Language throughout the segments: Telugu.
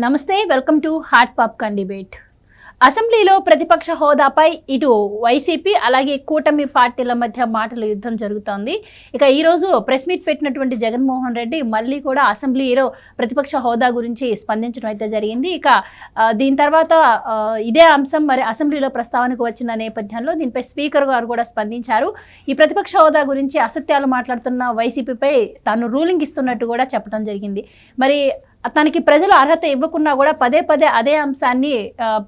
నమస్తే, welcome to hot popcorn debate. అసెంబ్లీలో ప్రతిపక్ష హోదాపై ఇటు వైసీపీ అలాగే కూటమి పార్టీల మధ్య మాటల యుద్ధం జరుగుతోంది. ఇక ఈరోజు ప్రెస్ మీట్ పెట్టినటువంటి జగన్మోహన్ రెడ్డి మళ్ళీ కూడా అసెంబ్లీలో ప్రతిపక్ష హోదా గురించి స్పందించడం అయితే జరిగింది. ఇక దీని తర్వాత ఇదే అంశం మరి అసెంబ్లీలో ప్రస్తావనకు వచ్చిన నేపథ్యంలో దీనిపై స్పీకర్ గారు కూడా స్పందించారు. ఈ ప్రతిపక్ష హోదా గురించి అసత్యాలు మాట్లాడుతున్న వైసీపీపై తాను రూలింగ్ ఇస్తున్నట్టు కూడా చెప్పడం జరిగింది. మరి తనకి ప్రజలు అర్హత ఇవ్వకున్నా కూడా పదే పదే అదే అంశాన్ని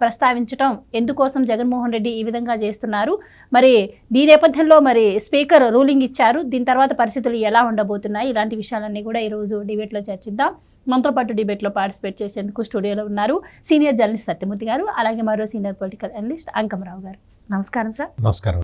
ప్రస్తావించడం ఎందుకోసం జగన్మోహన్ రెడ్డి ఈ విధంగా చేస్తున్నారు? మరి దీని నేపథ్యంలో మరి స్పీకర్ రూలింగ్ ఇచ్చారు. దీని తర్వాత పరిస్థితులు ఎలా ఉండబోతున్నాయి? ఇలాంటి విషయాలన్నీ కూడా ఈరోజు డిబేట్లో చర్చిద్దాం. మనతో పాటు డిబేట్లో పార్టిసిపేట్ చేసేందుకు స్టూడియోలో ఉన్నారు సీనియర్ జర్నలిస్ట్ సత్యమూర్తి గారు, అలాగే మరో సీనియర్ పొలిటికల్ అనలిస్ట్ అంకమరావు గారు. నమస్కారం సార్.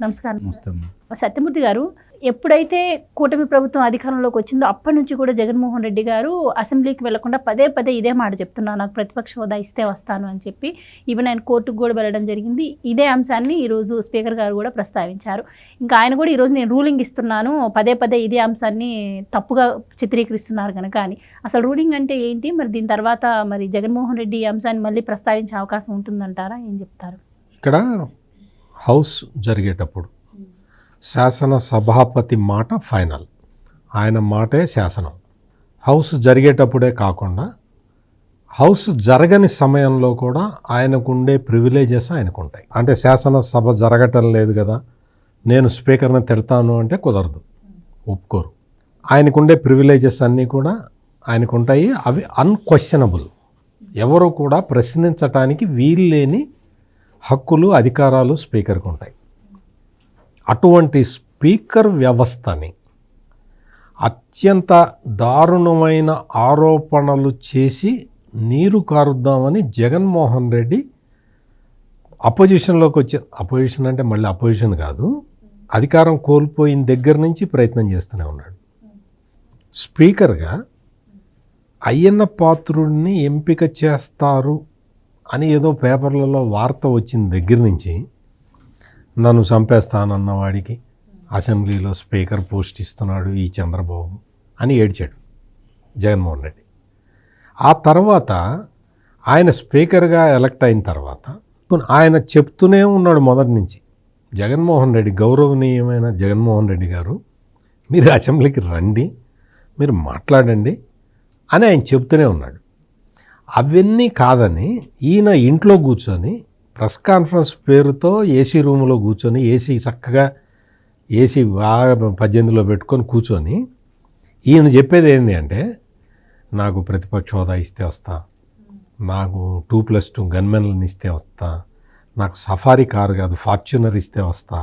నమస్కారం. సత్యమూర్తి గారు, ఎప్పుడైతే కూటమి ప్రభుత్వం అధికారంలోకి వచ్చిందో అప్పటి నుంచి కూడా జగన్మోహన్ రెడ్డి గారు అసెంబ్లీకి వెళ్లకుండా పదే పదే ఇదే మాట చెప్తున్నారు, నాకు ప్రతిపక్ష హోదా ఇస్తే వస్తాను అని చెప్పి. ఈవెన్ ఆయన కోర్టుకు కూడా వెళ్ళడం జరిగింది. ఇదే అంశాన్ని ఈరోజు స్పీకర్ గారు కూడా ప్రస్తావించారు. ఇంకా ఆయన కూడా ఈరోజు నేను రూలింగ్ ఇస్తున్నాను, పదే పదే ఇదే అంశాన్ని తప్పుగా చిత్రీకరిస్తున్నారు కనుక అని. అసలు రూలింగ్ అంటే ఏంటి? మరి దీని తర్వాత మరి జగన్మోహన్ రెడ్డి ఈ అంశాన్ని మళ్ళీ ప్రస్తావించే అవకాశం ఉంటుందంటారా? ఏం చెప్తారు? ఇక్కడ హౌస్ జరిగేటప్పుడు శాసన సభాపతి మాట ఫైనల్, ఆయన మాటే శాసనం. హౌస్ జరిగేటప్పుడే కాకుండా హౌస్ జరగని సమయంలో కూడా ఆయనకుండే ప్రివిలేజెస్ ఆయనకుంటాయి. అంటే శాసనసభ జరగటం లేదు కదా, నేను స్పీకర్ని తిడతాను అంటే కుదరదు, ఒప్పుకోరు. ఆయనకుండే ప్రివిలేజెస్ అన్నీ కూడా ఆయనకుంటాయి. అవి అన్క్వశ్చనబుల్, ఎవరు కూడా ప్రశ్నించటానికి వీల్లేని హక్కులు, అధికారాలు స్పీకర్కి ఉంటాయి. అటువంటి స్పీకర్ వ్యవస్థని అత్యంత దారుణమైన ఆరోపణలు చేసి నీరు కారుద్దామని జగన్మోహన్ రెడ్డి అపోజిషన్లోకి వచ్చే, అపోజిషన్ అంటే మళ్ళీ అపోజిషన్ కాదు, అధికారం కోల్పోయిన దగ్గర నుంచి ప్రయత్నం చేస్తూనే ఉన్నాడు. స్పీకర్గా అయ్యన్న పాత్రుడిని ఎంపిక చేస్తారు అని ఏదో పేపర్లలో వార్త వచ్చిన దగ్గర నుంచి నన్ను చంపేస్తానన్న వాడికి అసెంబ్లీలో స్పీకర్ పోస్ట్ ఇస్తున్నాడు ఈ చంద్రబాబు అని ఏడ్చాడు జగన్మోహన్ రెడ్డి. ఆ తర్వాత ఆయన స్పీకర్గా ఎలక్ట్ అయిన తర్వాత ఆయన చెప్తూనే ఉన్నాడు మొదటి నుంచి, జగన్మోహన్ రెడ్డి, గౌరవనీయమైన జగన్మోహన్ రెడ్డి గారు, మీరు అసెంబ్లీకి రండి, మీరు మాట్లాడండి అని ఆయన చెప్తూనే ఉన్నాడు. అవన్నీ కాదని ఈయన ఇంట్లో కూర్చొని ప్రెస్ కాన్ఫరెన్స్ పేరుతో ఏసీ రూమ్లో కూర్చొని, ఏసీ చక్కగా ఏసీ బాగా 18లో పెట్టుకొని కూర్చొని ఈయన చెప్పేది ఏంటి అంటే, నాకు ప్రతిపక్ష హోదా ఇస్తే వస్తా, నాకు 2+2 గన్మెన్లను ఇస్తే వస్తా, నాకు సఫారీ కారు కాదు ఫార్చ్యూనర్ ఇస్తే వస్తా,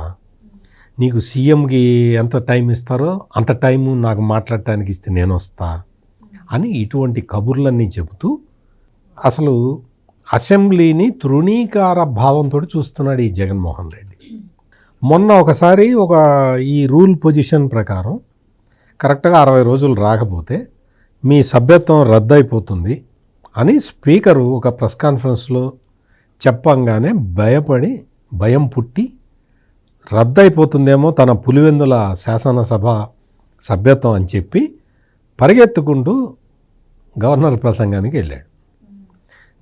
నీకు సీఎంకి ఎంత టైం ఇస్తారో అంత టైము నాకు మాట్లాడటానికి ఇస్తే నేను వస్తా అని ఇటువంటి కబుర్లన్నీ చెబుతూ అసలు అసెంబ్లీని తృణీకార భావంతో చూస్తున్నాడు ఈ జగన్మోహన్ రెడ్డి. మొన్న ఒకసారి ఈ రూల్ పొజిషన్ ప్రకారం కరెక్ట్గా 60 రోజులు రాకపోతే మీ సభ్యత్వం రద్దయిపోతుంది అని స్పీకరు ఒక ప్రెస్ కాన్ఫరెన్స్లో చెప్పంగానే భయం పుట్టి రద్దయిపోతుందేమో తన పులివెందుల శాసనసభ సభ్యత్వం అని చెప్పి పరిగెత్తుకుంటూ గవర్నర్ ప్రసంగానికి వెళ్ళాడు.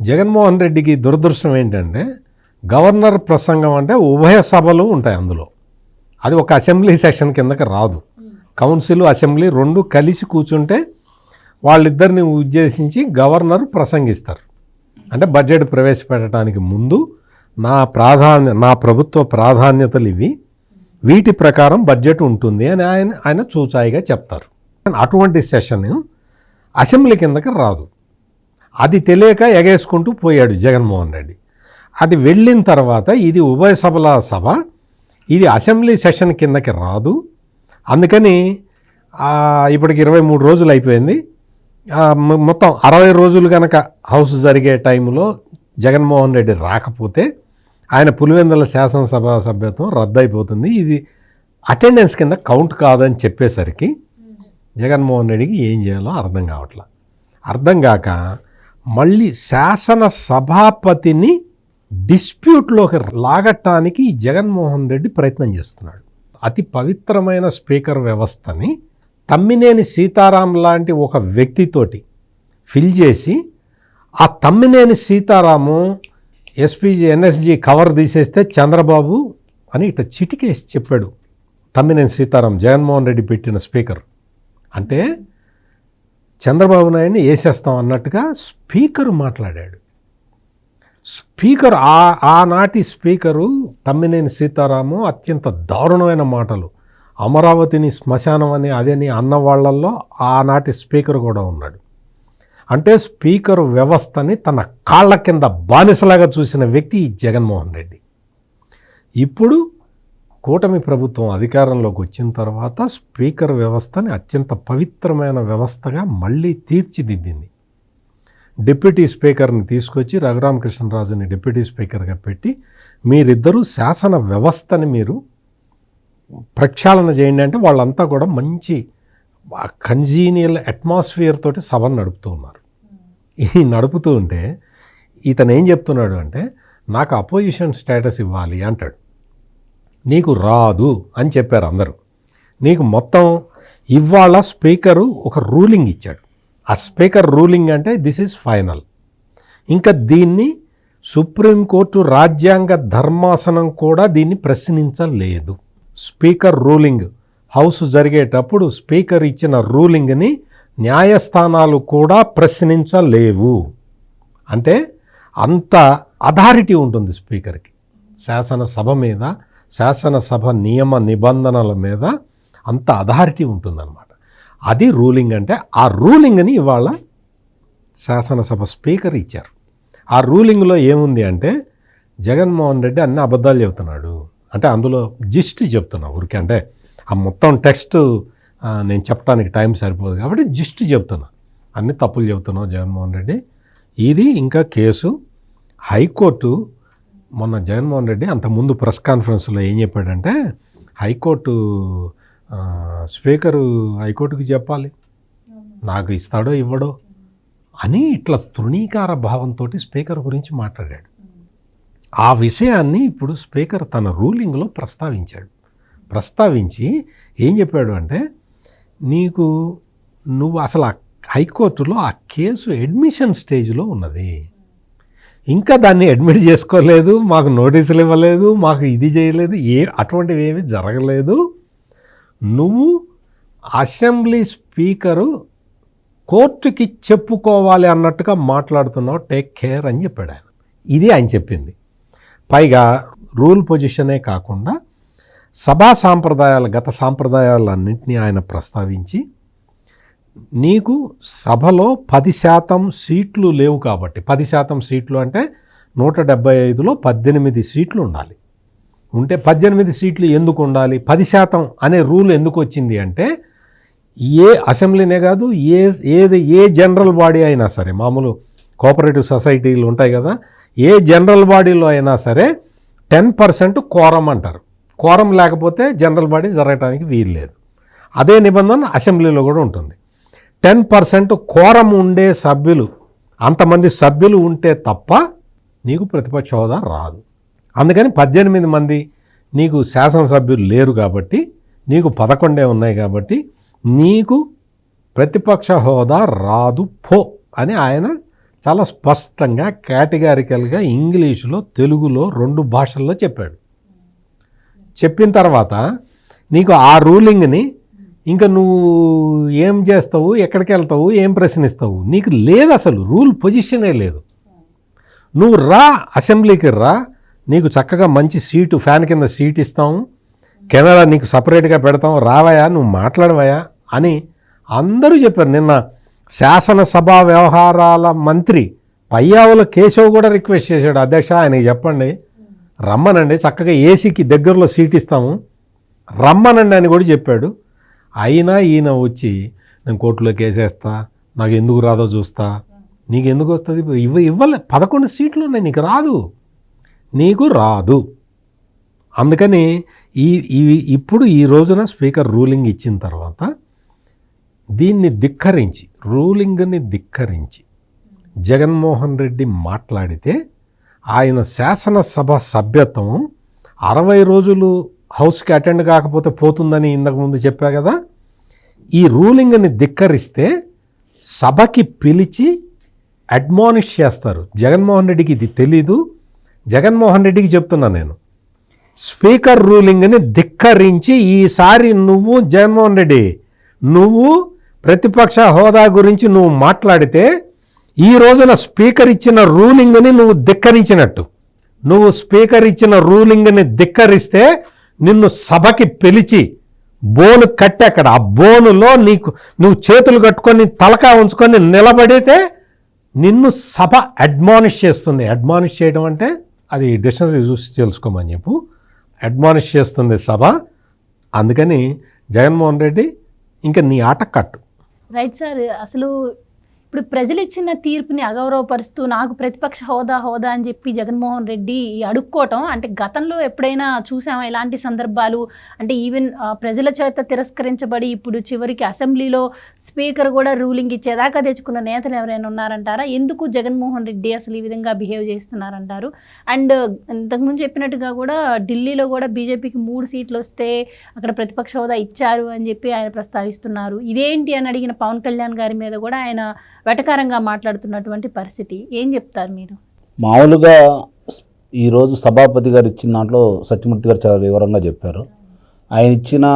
జగన్మోహన్ రెడ్డికి దురదృష్టం ఏంటంటే, గవర్నర్ ప్రసంగం అంటే ఉభయ సభలు ఉంటాయి అందులో, అది ఒక అసెంబ్లీ సెషన్ కిందకి రాదు. కౌన్సిల్, అసెంబ్లీ రెండు కలిసి కూర్చుంటే వాళ్ళిద్దరిని ఉద్దేశించి గవర్నర్ ప్రసంగిస్తారు. అంటే బడ్జెట్ ప్రవేశపెట్టడానికి ముందు నా ప్రభుత్వ ప్రాధాన్యతలు ఇవి, వీటి ప్రకారం బడ్జెట్ ఉంటుంది అని ఆయన చూచాయిగా చెప్తారు. అటువంటి సెషన్ అసెంబ్లీ కిందకి రాదు. అది తెలియక ఎగేసుకుంటూ పోయాడు జగన్మోహన్ రెడ్డి. అది వెళ్ళిన తర్వాత ఇది ఉభయ సభల సభ, ఇది అసెంబ్లీ సెషన్ కిందకి రాదు, అందుకని ఇప్పటికి 23 రోజులు అయిపోయింది, మొత్తం 60 రోజులు కనుక హౌస్ జరిగే టైంలో జగన్మోహన్ రెడ్డి రాకపోతే ఆయన పులివెందుల శాసనసభ సభ్యత్వం రద్దయిపోతుంది, ఇది అటెండెన్స్ కింద కౌంట్ కాదని చెప్పేసరికి జగన్మోహన్ రెడ్డికి ఏం చేయాలో అర్థం కాక మళ్ళీ శాసన సభాపతిని డిస్ప్యూట్లోకి లాగటానికి జగన్మోహన్ రెడ్డి ప్రయత్నం చేస్తున్నాడు. అతి పవిత్రమైన స్పీకర్ వ్యవస్థని తమ్మినేని సీతారాం లాంటి ఒక వ్యక్తితోటి ఫిల్ చేసి ఆ Tammineni Seetharamu SPG NSG cover తీసేస్తే చంద్రబాబు అని ఇట్లా చిటికేసి చెప్పాడు తమ్మినేని సీతారాం, జగన్మోహన్ రెడ్డి పెట్టిన స్పీకర్. అంటే చంద్రబాబు నాయుడిని వేసేస్తాం అన్నట్టుగా స్పీకర్ మాట్లాడాడు. స్పీకర్ ఆనాటి స్పీకరు తమ్మినేని సీతారాము అత్యంత దారుణమైన మాటలు, అమరావతిని శ్మశానం అని అదని అన్న వాళ్ళల్లో ఆనాటి స్పీకర్ కూడా ఉన్నాడు. అంటే స్పీకర్ వ్యవస్థని తన కాళ్ళ కింద బానిసలాగా చూసిన వ్యక్తి జగన్మోహన్ రెడ్డి. ఇప్పుడు కూటమి ప్రభుత్వం అధికారంలోకి వచ్చిన తర్వాత స్పీకర్ వ్యవస్థని అత్యంత పవిత్రమైన వ్యవస్థగా మళ్ళీ తీర్చిదిద్దింది. డిప్యూటీ స్పీకర్ని తీసుకొచ్చి రఘురామకృష్ణరాజుని డిప్యూటీ స్పీకర్గా పెట్టి మీరిద్దరూ శాసన వ్యవస్థని మీరు ప్రక్షాళన చేయండి అంటే వాళ్ళంతా కూడా మంచి కంజీనియల్ అట్మాస్ఫియర్ తోటి సభను నడుపుతూ ఉన్నారు. ఈ నడుపుతూ ఉంటే ఇతను ఏం చెప్తున్నాడు అంటే నాకు అపోజిషన్ స్టేటస్ ఇవ్వాలి అంటాడు. నీకు రాదు అని చెప్పారు అందరూ. నీకు మొత్తం ఇవాళ స్పీకరు ఒక రూలింగ్ ఇచ్చాడు. ఆ స్పీకర్ రూలింగ్ అంటే దిస్ ఈజ్ ఫైనల్. ఇంకా దీన్ని సుప్రీంకోర్టు రాజ్యాంగ ధర్మాసనం కూడా దీన్ని ప్రశ్నించలేదు. స్పీకర్ రూలింగ్ హౌస్ జరిగేటప్పుడు స్పీకర్ ఇచ్చిన రూలింగ్ని న్యాయస్థానాలు కూడా ప్రశ్నించలేవు. అంటే అంత అథారిటీ ఉంటుంది స్పీకర్కి శాసనసభ మీద, శాసనసభ నియమ నిబంధనల మీద అంత అథారిటీ ఉంటుందన్నమాట. అది రూలింగ్ అంటే. ఆ రూలింగ్ని ఇవాళ శాసనసభ స్పీకర్ ఇచ్చారు. ఆ రూలింగ్లో ఏముంది అంటే జగన్మోహన్ రెడ్డి అన్ని అబద్ధాలు చెబుతున్నాడు అంటే అందులో జిస్ట్ చెప్తున్నా ఊరికే, అంటే ఆ మొత్తం టెక్స్ట్ నేను చెప్పడానికి టైం సరిపోదు కాబట్టి జిస్ట్ చెప్తున్నా, అన్ని తప్పులు చెబుతున్నావు జగన్మోహన్ రెడ్డి. ఇది ఇంకా కేసు హైకోర్టు మొన్న జగన్మోహన్ రెడ్డి అంతకుముందు ప్రెస్ కాన్ఫరెన్స్లో ఏం చెప్పాడంటే హైకోర్టు స్పీకరు హైకోర్టుకి చెప్పాలి నాకు ఇస్తాడో ఇవ్వడో అని ఇట్లా తృణీకార భావంతో స్పీకర్ గురించి మాట్లాడాడు. ఆ విషయాన్ని ఇప్పుడు స్పీకర్ తన రూలింగ్లో ప్రస్తావించి ఏం చెప్పాడు అంటే నువ్వు అసలు ఆ హైకోర్టులో ఆ కేసు అడ్మిషన్ స్టేజ్లో ఉన్నది, ఇంకా దాన్ని అడ్మిట్ చేసుకోలేదు, మాకు నోటీసులు ఇవ్వలేదు, మాకు ఇది చేయలేదు, అటువంటివి ఏమీ జరగలేదు. నువ్వు అసెంబ్లీ స్పీకరు కోర్టుకి చెప్పుకోవాలి అన్నట్టుగా మాట్లాడుతున్నావు, టేక్ కేర్ అని చెప్పాడు ఆయన. ఇది ఆయన చెప్పింది. పైగా రూల్ పొజిషనే కాకుండా సభా సాంప్రదాయాలు, గత సాంప్రదాయాలన్నింటినీ ఆయన ప్రస్తావించి నీకు సభలో 10% సీట్లు లేవు కాబట్టి, 10% సీట్లు అంటే 175లో 18 సీట్లు ఉండాలి. ఉంటే 18 సీట్లు ఎందుకు ఉండాలి, 10% అనే రూల్ ఎందుకు వచ్చింది అంటే ఏ అసెంబ్లీనే కాదు ఏ జనరల్ బాడీ అయినా సరే, మామూలు కోఆపరేటివ్ సొసైటీలు ఉంటాయి కదా, ఏ జనరల్ బాడీలో అయినా సరే 10% కోరం అంటారు. కోరం లేకపోతే జనరల్ బాడీ జరగడానికి వీలు లేదు. అదే నిబంధన అసెంబ్లీలో కూడా ఉంటుంది. 10% కోరం ఉండే సభ్యులు, అంతమంది సభ్యులు ఉంటే తప్ప నీకు ప్రతిపక్ష హోదా రాదు. అందుకని 18 మంది నీకు శాసనసభ్యులు లేరు కాబట్టి, నీకు 11 ఉన్నాయి కాబట్టి నీకు ప్రతిపక్ష హోదా రాదు పో అని ఆయన చాలా స్పష్టంగా కేటగారికల్గా ఇంగ్లీషులో తెలుగులో 2 భాషల్లో చెప్పాడు. చెప్పిన తర్వాత నీకు ఆ రూలింగ్ని ఇంకా నువ్వు ఏం చేస్తావు, ఎక్కడికి వెళ్తావు, ఏం ప్రశ్నిస్తావు, నీకు లేదు, అసలు రూల్ పొజిషనే లేదు. నువ్వు రా, అసెంబ్లీకి రా, నీకు చక్కగా మంచి సీటు, ఫ్యాన్ కింద సీట్ ఇస్తాము, కెమెరా నీకు సపరేట్గా పెడతాం, రావయా, నువ్వు మాట్లాడవయా అని అందరూ చెప్పారు. నిన్న శాసనసభ వ్యవహారాల మంత్రి పయ్యావుల కేశవ్ కూడా రిక్వెస్ట్ చేశాడు, అధ్యక్ష ఆయనకి చెప్పండి రమ్మనండి, చక్కగా ఏసీకి దగ్గరలో సీట్ ఇస్తాము, రమ్మనండి అని కూడా చెప్పాడు. అయినా ఈయన వచ్చి నేను కోర్టులో కేసేస్తా, నాకు ఎందుకు రాదో చూస్తా, నీకు ఎందుకు వస్తుంది, ఇవ్వలే, 11 సీట్లు ఉన్నాయి, నీకు రాదు. అందుకని ఇప్పుడు ఈ రోజున స్పీకర్ రూలింగ్ ఇచ్చిన తర్వాత దీన్ని ధిక్కరించి, రూలింగ్ని ధిక్కరించి జగన్మోహన్ రెడ్డి మాట్లాడితే ఆయన శాసనసభ సభ్యత్వం 60 రోజులు హౌస్కి అటెండ్ కాకపోతే పోతుందని ఇంతకుముందు చెప్పా కదా. ఈ రూలింగ్ని ధిక్కరిస్తే సభకి పిలిచి అడ్మానిష్ చేస్తారు. జగన్మోహన్ రెడ్డికి ఇది తెలీదు. జగన్మోహన్ రెడ్డికి చెప్తున్నా నేను, స్పీకర్ రూలింగ్ని ధిక్కరించి ఈసారి నువ్వు జగన్మోహన్ రెడ్డి నువ్వు ప్రతిపక్ష హోదా గురించి నువ్వు మాట్లాడితే ఈ రోజున స్పీకర్ ఇచ్చిన రూలింగ్ని నువ్వు ధిక్కరించినట్టు. నువ్వు స్పీకర్ ఇచ్చిన రూలింగ్ని ధిక్కరిస్తే నిన్ను సభకి పిలిచి బోను కట్టి అక్కడ ఆ బోనులో నువ్వు చేతులు కట్టుకొని తలకా ఉంచుకొని నిలబడితే నిన్ను సభ అడ్మానిష్ చేస్తుంది. అడ్మానిష్ చేయడం అంటే అది డిక్షనరీ చూసి తెలుసుకోమని చెప్పు. అడ్మానిష్ చేస్తుంది సభ. అందుకని జగన్మోహన్ రెడ్డి ఇంకా నీ ఆట కట్టు. Right sir. అసలు ఇప్పుడు ప్రజలు ఇచ్చిన తీర్పుని అగౌరవపరుస్తూ నాకు ప్రతిపక్ష హోదా అని చెప్పి జగన్మోహన్ రెడ్డి అడుక్కోవటం అంటే గతంలో ఎప్పుడైనా చూసామా ఇలాంటి సందర్భాలు? అంటే ఈవెన్ ప్రజల చేత తిరస్కరించబడి ఇప్పుడు చివరికి అసెంబ్లీలో స్పీకర్ కూడా రూలింగ్ ఇచ్చేదాకా తెచ్చుకున్న నేతలు ఎవరైనా ఉన్నారంటారా? ఎందుకు జగన్మోహన్ రెడ్డి అసలు ఈ విధంగా బిహేవ్ చేస్తున్నారంటారు? అండ్ ఇంతకుముందు చెప్పినట్టుగా కూడా ఢిల్లీలో కూడా బీజేపీకి 3 సీట్లు వస్తే అక్కడ ప్రతిపక్ష హోదా ఇచ్చారు అని చెప్పి ఆయన ప్రస్తావిస్తున్నారు. ఇదేంటి అని అడిగిన పవన్ కళ్యాణ్ గారి మీద కూడా ఆయన వెటకారంగా మాట్లాడుతున్నటువంటి పరిస్థితి. ఏం చెప్తారు మీరు? మామూలుగా ఈరోజు సభాపతి గారు ఇచ్చిన దాంట్లో సత్యమూర్తి గారు చాలా వివరంగా చెప్పారు. ఆయన ఇచ్చిన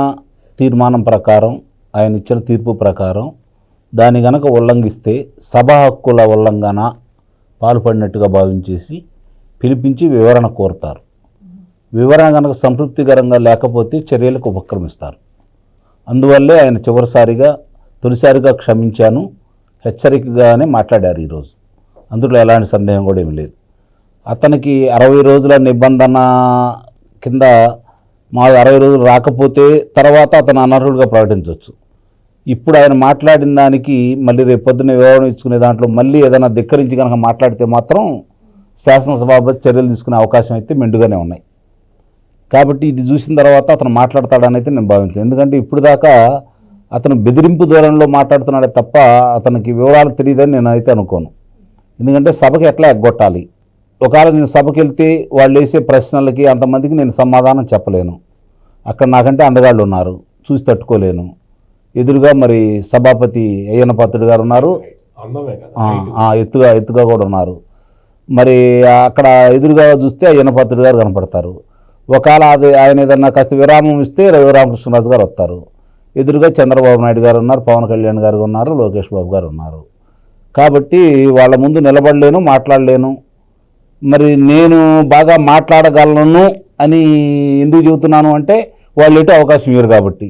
తీర్మానం ప్రకారం, ఆయన ఇచ్చిన తీర్పు ప్రకారం దాన్ని గనక ఉల్లంఘిస్తే సభా హక్కుల ఉల్లంఘన పాల్పడినట్టుగా భావించేసి పిలిపించి వివరణ కోరుతారు. వివరణ కనుక సంతృప్తికరంగా లేకపోతే చర్యలకు ఉపక్రమిస్తారు. అందువల్లే ఆయన తొలిసారిగా క్షమించాను, హెచ్చరికగానే మాట్లాడారు ఈరోజు. అందులో ఎలాంటి సందేహం కూడా ఏమీ లేదు. అతనికి 60 రోజుల నిబంధన కింద 60 రోజులు రాకపోతే తర్వాత అతను అనర్హుడిగా ప్రకటించవచ్చు. ఇప్పుడు ఆయన మాట్లాడిన దానికి మళ్ళీ రేపు పొద్దున్న వివరణ ఇచ్చుకునే దాంట్లో మళ్ళీ ఏదైనా ధిక్కరించి కనుక మాట్లాడితే మాత్రం శాసనసభాపతి చర్యలు తీసుకునే అవకాశం అయితే మెండుగానే ఉన్నాయి. కాబట్టి ఇది చూసిన తర్వాత అతను మాట్లాడతాడని అయితే నేను భావించాను. ఎందుకంటే ఇప్పుడు దాకా అతను బెదిరింపు ధోరణిలో మాట్లాడుతున్నాడే తప్ప అతనికి వివరాలు తెలియదని నేను అయితే అనుకోను. ఎందుకంటే సభకి ఎట్లా ఎగ్గొట్టాలి, ఒకవేళ నేను సభకి వెళ్తే వాళ్ళు వేసే ప్రశ్నలకి అంతమందికి నేను సమాధానం చెప్పలేను. అక్కడ నాకంటే అందగాళ్ళు ఉన్నారు, చూసి తట్టుకోలేను. ఎదురుగా మరి సభాపతి అయ్యన్న పాత్రుడు గారు ఉన్నారు, ఎత్తుగా కూడా ఉన్నారు. మరి అక్కడ ఎదురుగా చూస్తే అయ్యన్న పాత్రుడు గారు కనపడతారు. ఒకవేళ ఆయన ఏదన్నా కాస్త విరామం ఇస్తే రఘురామకృష్ణరాజు గారు వస్తారు. ఎదురుగా చంద్రబాబు నాయుడు గారు ఉన్నారు, పవన్ కళ్యాణ్ గారు ఉన్నారు, లోకేష్ బాబు గారు ఉన్నారు. కాబట్టి వాళ్ళ ముందు నిలబడలేను, మాట్లాడలేను. మరి నేను బాగా మాట్లాడగలను అని ఎందుకు చెబుతున్నాను అంటే వాళ్ళు ఎటు అవకాశం ఇవ్వరు కాబట్టి.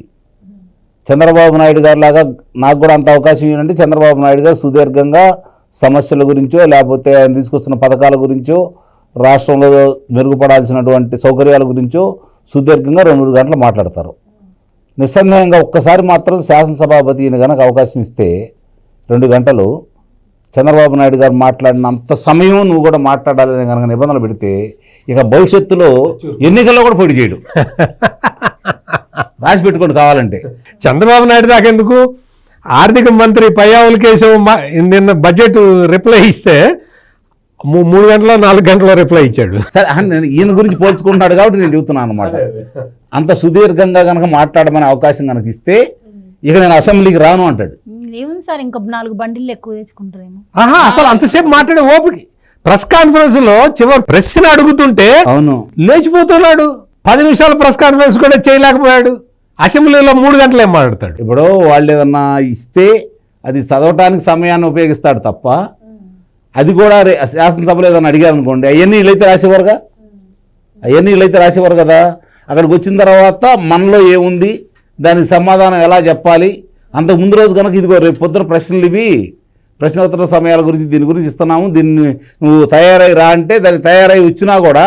చంద్రబాబు నాయుడు గారు లాగా నాకు కూడా అంత అవకాశం ఇవ్వనంటే చంద్రబాబు నాయుడు గారు సుదీర్ఘంగా సమస్యల గురించో లేకపోతే ఆయన తీసుకొస్తున్న పథకాల గురించో రాష్ట్రంలో మెరుగుపడాల్సినటువంటి సౌకర్యాల గురించో సుదీర్ఘంగా 2 గంటలు మాట్లాడతారు. నిస్సందేహంగా ఒక్కసారి మాత్రం శాసనసభాపతి ఈయన కనుక అవకాశం ఇస్తే 2 గంటలు చంద్రబాబు నాయుడు గారు మాట్లాడినంత సమయం నువ్వు కూడా మాట్లాడాలని కనుక నిబంధనలు పెడితే ఇక భవిష్యత్తులో ఎన్నికల్లో కూడా పోటీ చేయడు. రాసి పెట్టుకోండి కావాలంటే. చంద్రబాబు నాయుడు దాకా ఎందుకు, ఆర్థిక మంత్రి పయ్యావుల కేశవ్ నిన్న బడ్జెట్ రిప్లై ఇస్తే 3 గంటల 4 గంటల రిప్లై ఇచ్చాడు. సరే, ఈయన గురించి పోల్చుకుంటున్నాడు కాబట్టి నేను చెబుతున్నాను అనమాట. అంత సుదీర్ఘంగా కనుక మాట్లాడమనే అవకాశం కనుక ఇస్తే ఇక నేను అసెంబ్లీకి రాను అంటాడు. ఏముంది సార్, ఇంకా 4 బండిలు ఎక్కువ తెచ్చుకుంటారేమో. అసలు అంతసేపు మాట్లాడే ఓపిక. ప్రెస్ కాన్ఫరెన్స్ లో చివరి ప్రశ్న అడుగుతుంటే అవును లేచిపోతున్నాడు. 10 నిమిషాల ప్రెస్ కాన్ఫరెన్స్ కూడా చేయలేకపోయాడు. అసెంబ్లీలో 3 గంటలు ఏం మాట్లాడతాడు. ఇప్పుడు వాళ్ళు ఏదన్నా ఇస్తే అది చదవటానికి సమయాన్ని ఉపయోగిస్తాడు తప్ప అది కూడా శాసనసభలో ఏదైనా అడిగారు అనుకోండి, అవన్నీ వీళ్ళైతే రాసేవారు కదా. అక్కడికి వచ్చిన తర్వాత మనలో ఏముంది, దానికి సమాధానం ఎలా చెప్పాలి. అంతకు ముందు రోజు కనుక ఇదిగో రేపు పొద్దున ప్రశ్నలు ఇవి, ప్రశ్నోత్తర సమయాల గురించి దీని గురించి ఇస్తున్నాము, దీన్ని నువ్వు తయారై రా అంటే దానికి తయారై వచ్చినా కూడా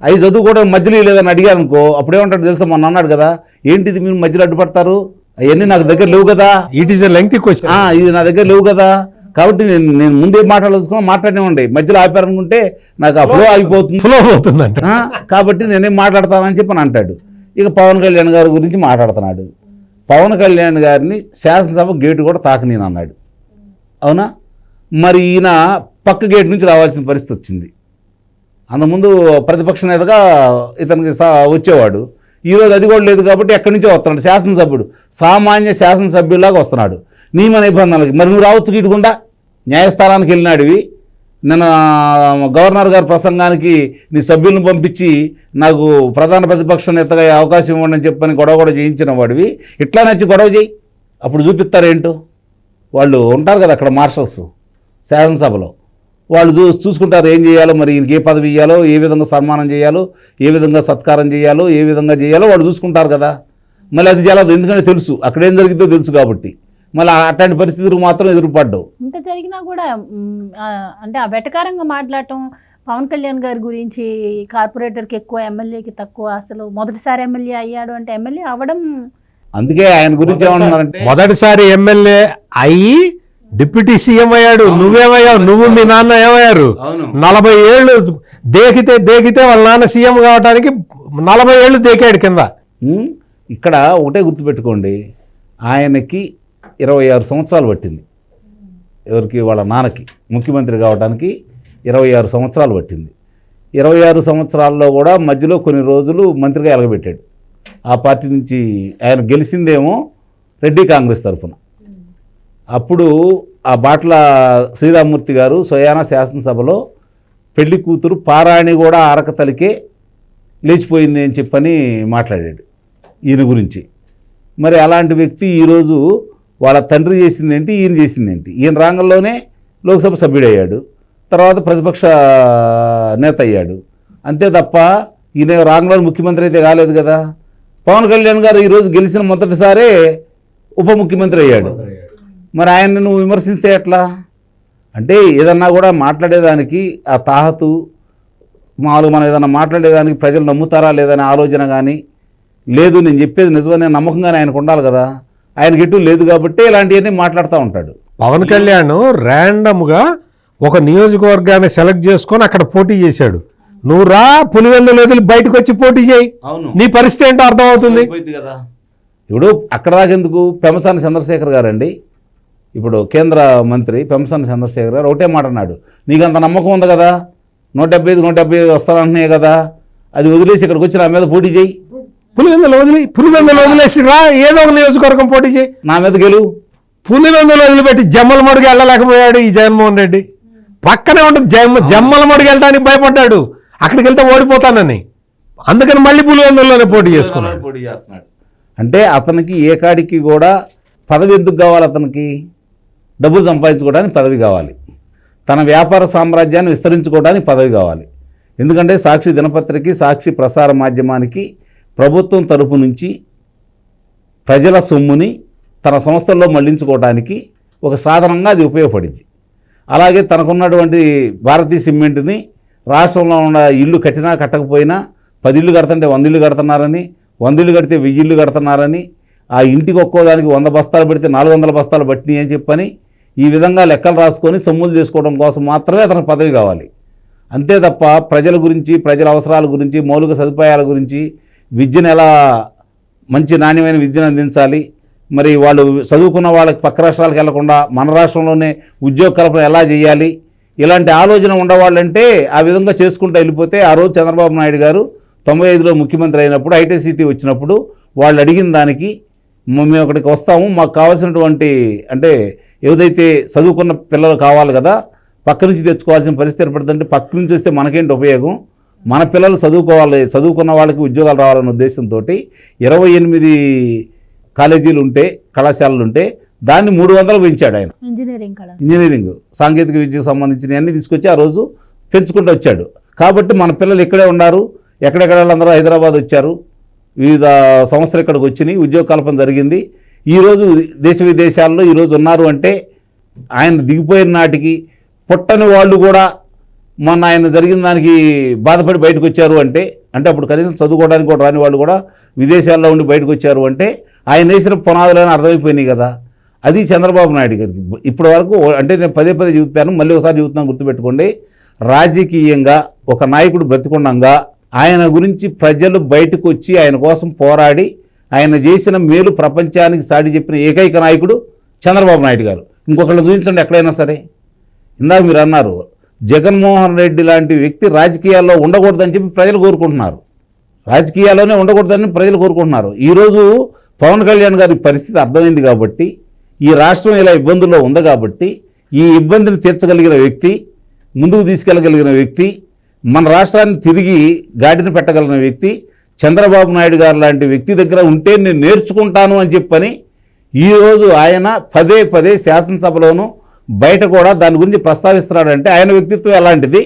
అవి చదువుకోవడం మధ్యలో లేదని అడిగారు అనుకో, అప్పుడేమంటాడు తెలుసా, మొన్న అన్నాడు కదా, ఏంటిది మీరు మధ్యలో అడ్డుపడతారు, అవన్నీ నాకు దగ్గర లేవు కదా, it is a lengthy question, ఇది నా దగ్గర లేవు కదా, కాబట్టి నేను ముందే మాట్లాడాల్సుకున్నా మాట్లాడినేవ్వండి, మధ్యలో ఆపారనుకుంటే నాకు ఆ ఫ్లో అవుతుందంట, కాబట్టి నేనేం మాట్లాడతానని చెప్పి అంటాడు. ఇక పవన్ కళ్యాణ్ గారి గురించి మాట్లాడుతున్నాడు. పవన్ కళ్యాణ్ గారిని శాసనసభ గేటు కూడా తాకనీని అన్నాడు. అవునా? మరి ఈయన పక్క గేటు నుంచి రావాల్సిన పరిస్థితి వచ్చింది. అంతకుముందు ప్రతిపక్ష నేతగా ఇతనికి వచ్చేవాడు. ఈరోజు అది కూడా లేదు కాబట్టి ఎక్కడి నుంచో వస్తున్నాడు. శాసనసభ్యుడు సామాన్య శాసనసభ్యులాగా వస్తున్నాడు నియమ నిబంధనలకి. మరి నువ్వు రావచ్చు గిట్టుకుండా, న్యాయస్థానానికి వెళ్ళినాడివి, నిన్న గవర్నర్ గారి ప్రసంగానికి నీ సభ్యులను పంపించి నాకు ప్రధాన ప్రతిపక్ష నేతగా అవకాశం ఇవ్వండి అని చెప్పని గొడవ చేయించిన వాడివి, ఇట్లా నచ్చి గొడవ చేయి, అప్పుడు చూపిస్తారేంటో. వాళ్ళు ఉంటారు కదా అక్కడ మార్షల్స్ శాసనసభలో, వాళ్ళు చూసుకుంటారు ఏం చేయాలో, మరి ఈయనకి ఏ పదవి ఇవ్వాలో, ఏ విధంగా సన్మానం చేయాలో, ఏ విధంగా సత్కారం చేయాలో, ఏ విధంగా చేయాలో వాళ్ళు చూసుకుంటారు కదా. మళ్ళీ అది చాలా ఎందుకంటే తెలుసు అక్కడ ఏం జరిగిందో తెలుసు కాబట్టి మళ్ళీ అట్లాంటి పరిస్థితులకు మాత్రం ఎదురుపడ్డావు. ఇంత జరిగినా కూడా అంటే ఆ వెటకారంగా మాట్లాడటం, పవన్ కళ్యాణ్ గారి గురించి కార్పొరేటర్కి ఎక్కువ ఎమ్మెల్యేకి తక్కువ, అసలు మొదటిసారి ఎమ్మెల్యే అయ్యాడు అంటే ఎమ్మెల్యే అవ్వడం, అందుకే ఆయన గురించి ఏమన్నారంటే మొదటిసారి ఎమ్మెల్యే అయ్యి డిప్యూటీ సీఎం అయ్యాడు. నువ్వేమయ్యావు? నువ్వు మీ నాన్న ఏమయ్యారు? 40 ఏళ్ళు దేకితే వాళ్ళ నాన్న సీఎం కావడానికి 40 ఏళ్ళు దేకాడు కింద. ఇక్కడ ఒకటే గుర్తుపెట్టుకోండి, ఆయనకి 26 సంవత్సరాలు పట్టింది. ఎవరికి? వాళ్ళ నాన్నకి ముఖ్యమంత్రి కావడానికి 26 సంవత్సరాలు పట్టింది. 26 సంవత్సరాల్లో కూడా మధ్యలో కొన్ని రోజులు మంత్రిగా ఎలగబెట్టాడు. ఆ పార్టీ నుంచి ఆయన గెలిచిందేమో రెడ్డి కాంగ్రెస్ తరఫున. అప్పుడు ఆ బాట్ల శ్రీరామ్మూర్తి గారు సోయానా శాసనసభలో పెళ్లి కూతురు పారాయణి కూడా అరక తలికే లేచిపోయింది అని చెప్పని మాట్లాడాడు ఈయన గురించి. మరి అలాంటి వ్యక్తి ఈరోజు వాళ్ళ తండ్రి చేసిందేంటి, ఈయన చేసిందేంటి? ఈయన రాంగంలోనే లోక్సభ సభ్యుడయ్యాడు, తర్వాత ప్రతిపక్ష నేత అయ్యాడు. అంతే తప్ప ఈయన రాంగంలో ముఖ్యమంత్రి అయితే కాలేదు కదా. పవన్ కళ్యాణ్ గారు ఈరోజు గెలిచిన మొదటిసారే ఉప ముఖ్యమంత్రి అయ్యాడు. మరి ఆయన్ని నువ్వు విమర్శిస్తే ఎట్లా? అంటే ఏదన్నా కూడా మాట్లాడేదానికి ఆ తాహతు, మామూలుగా మనం ఏదన్నా మాట్లాడేదానికి ప్రజలు నమ్ముతారా లేదనే ఆలోచన కానీ లేదు. నేను చెప్పేది నిజమనే నమ్మకంగానే ఆయనకు ఉండాలి కదా. ఆయనకి ఎటు లేదు కాబట్టి ఇలాంటివన్నీ మాట్లాడుతూ ఉంటాడు. పవన్ కళ్యాణ్ ర్యాండమ్గా ఒక నియోజకవర్గాన్ని సెలెక్ట్ చేసుకొని అక్కడ పోటీ చేశాడు. నువ్వు రా పులివెందులు వదిలి బయటకు వచ్చి పోటీ చేయి, నీ పరిస్థితి ఏంటో అర్థమవుతుంది కదా. ఇప్పుడు అక్కడ దాకెందుకు? పెమ్మసాని చంద్రశేఖర్ గారండి, ఇప్పుడు కేంద్ర మంత్రి పెమ్మసాని చంద్రశేఖర్ గారు ఒకటే మాట అన్నాడు, నీకు అంత నమ్మకం ఉంది కదా, 175 వస్తానంటున్నాయి కదా, అది వదిలేసి ఇక్కడికి వచ్చి నా మీద పోటీ చేయి. పులివెందులు వదిలేసి రా, ఏదో ఒక నియోజకవర్గం పోటీ చేయి, నా మీద గెలువు. పులివెందులు వదిలిపెట్టి జమ్మల మడుగు వెళ్ళలేకపోయాడు ఈ జగన్మోహన్ రెడ్డి. పక్కనే ఉంటుంది జమ్మల మడుగు వెళ్ళడానికి భయపడ్డాడు, అక్కడికి వెళ్తే ఓడిపోతానని. అందుకని మళ్ళీ పులివెందుల్లోనే పోటీ చేస్తున్నాడు. అంటే అతనికి ఏ కాడికి కూడా పదవి ఎందుకు కావాలి? అతనికి డబ్బులు సంపాదించుకోవడానికి పదవి కావాలి, తన వ్యాపార సామ్రాజ్యాన్ని విస్తరించుకోవడానికి పదవి కావాలి. ఎందుకంటే సాక్షి దినపత్రికకి, సాక్షి ప్రసార మాధ్యమానికి ప్రభుత్వం తరపు నుంచి ప్రజల సొమ్ముని తన సంస్థల్లో మళ్లించుకోవడానికి ఒక సాధనంగా అది ఉపయోగపడింది. అలాగే తనకున్నటువంటి భారతీయ సిమెంట్ని రాష్ట్రంలో ఉన్న ఇల్లు కట్టినా కట్టకపోయినా 10 ఇళ్ళు కడుతుంటే 100 ఇళ్ళు కడుతున్నారని, 100 ఇళ్ళు కడితే 1000 ఇళ్ళు కడుతున్నారని, ఆ ఇంటికి ఒక్కోదానికి 100 బస్తాలు పెడితే 400 బస్తాలు పట్టినాయి అని చెప్పని ఈ విధంగా లెక్కలు రాసుకొని సొమ్ములు చేసుకోవడం కోసం మాత్రమే అతనికి పదవి కావాలి. అంతే తప్ప ప్రజల గురించి, ప్రజల అవసరాల గురించి, మౌలిక సదుపాయాల గురించి, విద్యను ఎలా మంచి నాణ్యమైన విద్యను అందించాలి, మరి వాళ్ళు చదువుకున్న వాళ్ళకి పక్క రాష్ట్రాలకు వెళ్లకుండా మన రాష్ట్రంలోనే ఉద్యోగ కల్పన ఎలా చేయాలి, ఇలాంటి ఆలోచన ఉండవాళ్ళంటే ఆ విధంగా చేసుకుంటూ వెళ్ళిపోతే, ఆ రోజు చంద్రబాబు నాయుడు గారు 95లో ముఖ్యమంత్రి అయినప్పుడు హైటెక్ సిటీ వచ్చినప్పుడు వాళ్ళు అడిగిన దానికి మేము అక్కడికి వస్తాము, మాకు కావాల్సినటువంటి అంటే ఏదైతే చదువుకున్న పిల్లలు కావాలి కదా, పక్క నుంచి తెచ్చుకోవాల్సిన పరిస్థితి ఏర్పడుతుంటే పక్క నుంచి వస్తే మనకేంటి ఉపయోగం, మన పిల్లలు చదువుకోవాలి, చదువుకున్న వాళ్ళకి ఉద్యోగాలు రావాలనే ఉద్దేశంతో 28 కాలేజీలు ఉంటే, కళాశాలలు ఉంటే దాన్ని 300 పెంచాడు ఆయన. ఇంజనీరింగ్ సాంకేతిక విద్యకు సంబంధించిన అన్నీ తీసుకొచ్చి ఆ రోజు పెంచుకుంటూ వచ్చాడు. కాబట్టి మన పిల్లలు ఇక్కడే ఉన్నారు, ఎక్కడెక్కడ వాళ్ళందరూ హైదరాబాద్ వచ్చారు, వివిధ సంస్థలు ఇక్కడికి వచ్చినాయి, ఉద్యోగ కల్పన జరిగింది. ఈరోజు దేశ విదేశాల్లో ఈరోజు ఉన్నారు అంటే ఆయన దిగిపోయిన నాటికి పుట్టని వాళ్ళు కూడా మొన్న ఆయన జరిగిన దానికి బాధపడి బయటకు వచ్చారు అంటే అప్పుడు కనీసం చదువుకోవడానికి కూడా రాని వాళ్ళు కూడా విదేశాల్లో ఉండి బయటకు వచ్చారు అంటే ఆయన వేసిన పునాదులని అర్థమైపోయినాయి కదా. అది చంద్రబాబు నాయుడు గారికి ఇప్పటి వరకు అంటే నేను పదే చెబుతాను, మళ్ళీ ఒకసారి చెబుతున్నాను, గుర్తుపెట్టుకోండి. రాజకీయంగా ఒక నాయకుడు బ్రతికుండంగా ఆయన గురించి ప్రజలు బయటకు వచ్చి ఆయన కోసం పోరాడి ఆయన చేసిన మేలు ప్రపంచానికి సాటి చెప్పిన ఏకైక నాయకుడు చంద్రబాబు నాయుడు గారు. ఇంకొకళ్ళు చూపించండి ఎక్కడైనా సరే. ఇందాక మీరు అన్నారు జగన్మోహన్ రెడ్డి లాంటి వ్యక్తి రాజకీయాల్లో ఉండకూడదని చెప్పి ప్రజలు కోరుకుంటున్నారు, రాజకీయాల్లోనే ఉండకూడదని ప్రజలు కోరుకుంటున్నారు. ఈరోజు పవన్ కళ్యాణ్ గారి పరిస్థితి అర్థమైంది కాబట్టి, ఈ రాష్ట్రం ఇలా ఇబ్బందుల్లో ఉంది కాబట్టి ఈ ఇబ్బందిని తీర్చగలిగిన వ్యక్తి, ముందుకు తీసుకెళ్ళగలిగిన వ్యక్తి, మన రాష్ట్రాన్ని తిరిగి గాడిన పెట్టగలిగిన వ్యక్తి చంద్రబాబు నాయుడు గారు లాంటి వ్యక్తి దగ్గర ఉంటే నేను నేర్చుకుంటాను అని చెప్పని ఈరోజు ఆయన పదే పదే శాసనసభలోనూ బయట కూడా దాని గురించి ప్రస్తావిస్తున్నాడంటే ఆయన వ్యక్తిత్వం ఎలాంటిది,